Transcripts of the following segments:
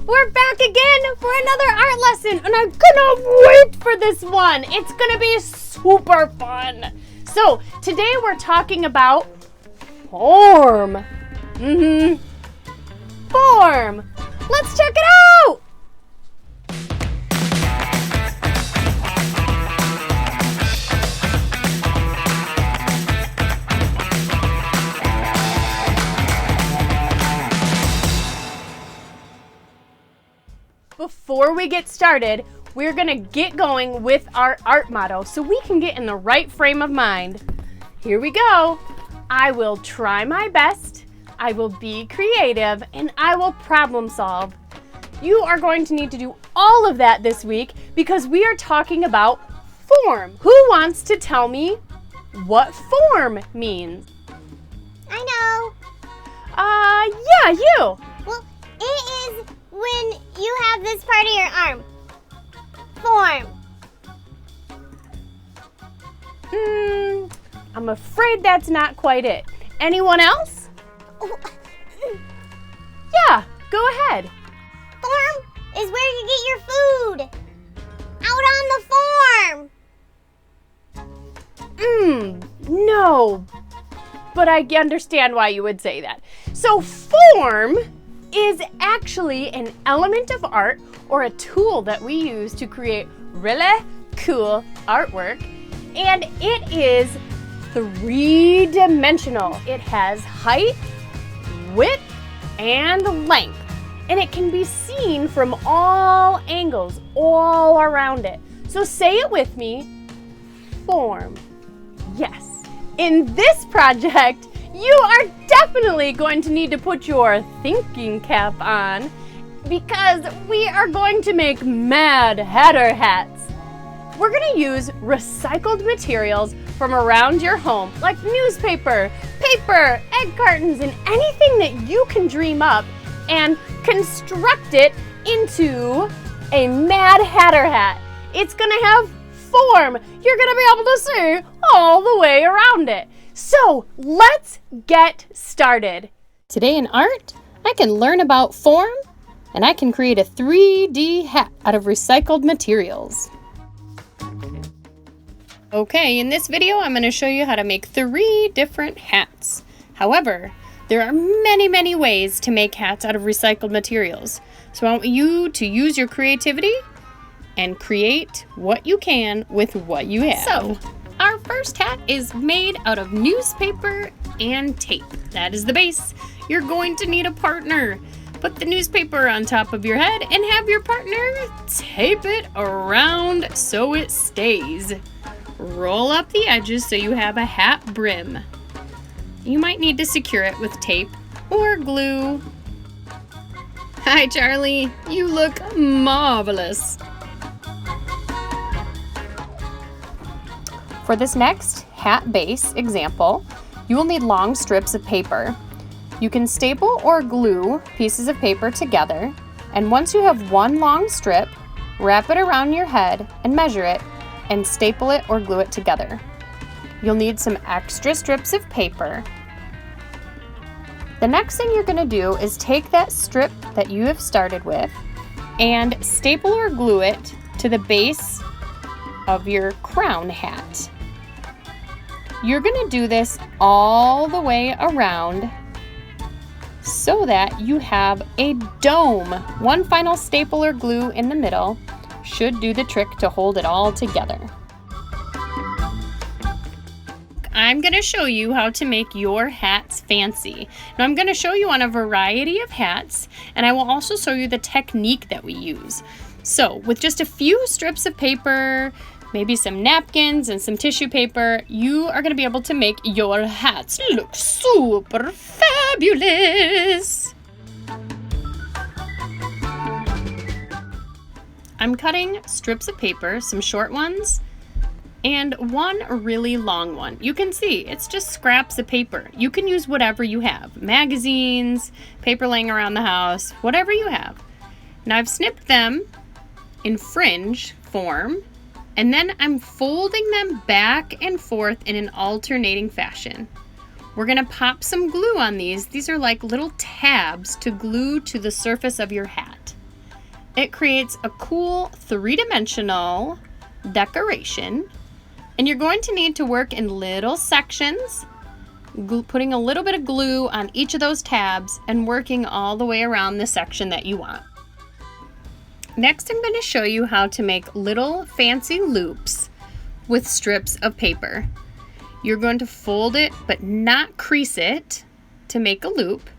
we're back again for another art lesson, and I cannot wait for this one. It's gonna be super fun. So today we're talking about form. Form. Let's check it out. Before we get started, we're gonna get going with our art motto so we can get in the right frame of mind. Here we go. I will try my best, I will be creative, and I will problem solve. You are going to need to do all of that this week because we are talking about form. Who wants to tell me what form means? I know. Yeah, you. Well, it is when you have this part of your arm. Form. I'm afraid that's not quite it. Anyone else? Yeah, go ahead. Form is where you get your food. Out on the farm. No. But I understand why you would say that. So form is actually an element of art or a tool that we use to create really cool artwork. And it is three-dimensional. It has height, width, and length. And it can be seen from all angles, all around it. So say it with me, form. Yes. In this project, you are definitely going to need to put your thinking cap on because we are going to make Mad Hatter hats. We're going to use recycled materials from around your home, like newspaper, paper, egg cartons, and anything that you can dream up and construct it into a Mad Hatter hat. It's going to have form. You're going to be able to see all the way around it. So let's get started. Today in art, I can learn about form and I can create a 3D hat out of recycled materials. Okay, in this video, I'm going to show you how to make 3 different hats. However, there are many ways to make hats out of recycled materials. So I want you to use your creativity and create what you can with what you have. So, our first hat is made out of newspaper and tape. That is the base. You're going to need a partner. Put the newspaper on top of your head and have your partner tape it around so it stays. Roll up the edges so you have a hat brim. You might need to secure it with tape or glue. Hi, Charlie. You look marvelous. For this next hat base example, you will need long strips of paper. You can staple or glue pieces of paper together, and once you have one long strip, wrap it around your head and measure it, and staple it or glue it together. You'll need some extra strips of paper. The next thing you're going to do is take that strip that you have started with and staple or glue it to the base of your crown hat. You're going to do this all the way around so that you have a dome. One final staple or glue in the middle should do the trick to hold it all together. I'm going to show you how to make your hats fancy. Now I'm going to show you on a variety of hats, and I will also show you the technique that we use. So with just a few strips of paper, maybe some napkins and some tissue paper, you are going to be able to make your hats look super fabulous. I'm cutting strips of paper, some short ones, and one really long one. You can see it's just scraps of paper. You can use whatever you have. Magazines, paper laying around the house, whatever you have. Now I've snipped them in fringe form, and then I'm folding them back and forth in an alternating fashion. We're gonna pop some glue on these. These are like little tabs to glue to the surface of your hat. it creates a cool three-dimensional decoration. And you're going to need to work in little sections, putting a little bit of glue on each of those tabs and working all the way around the section that you want. Next, I'm going to show you how to make little fancy loops with strips of paper. You're going to fold it but not crease it to make a loop.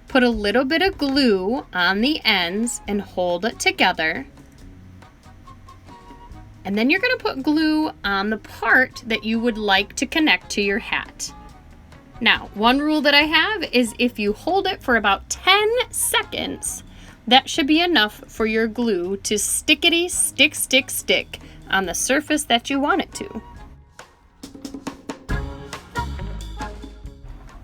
Put a little bit of glue on the ends and hold it together. And then you're going to put glue on the part that you would like to connect to your hat. Now, one rule that I have is if you hold it for about 10 seconds, that should be enough for your glue to stickity stick on the surface that you want it to.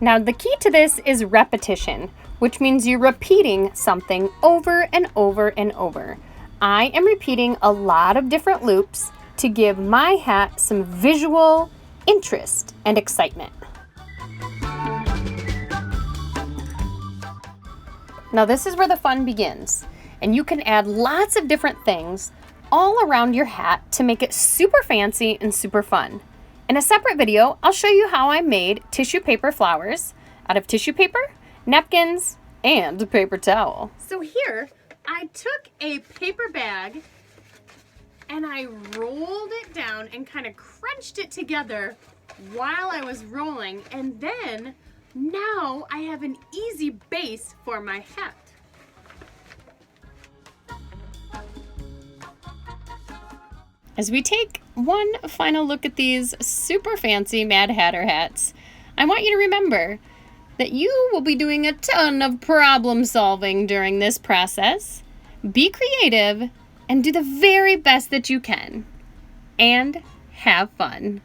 Now, the key to this is repetition, which means you're repeating something over and over and over. I am repeating a lot of different loops to give my hat some visual interest and excitement. Now this is where the fun begins, and you can add lots of different things all around your hat to make it super fancy and super fun. In a separate video, I'll show you how I made tissue paper flowers out of tissue paper, napkins, and paper towel. So here, I took a paper bag and I rolled it down and kind of crunched it together while I was rolling, and then now I have an easy base for my hat. As we take one final look at these super fancy Mad Hatter hats, I want you to remember that you will be doing a ton of problem solving during this process. Be creative and do the very best that you can. And have fun.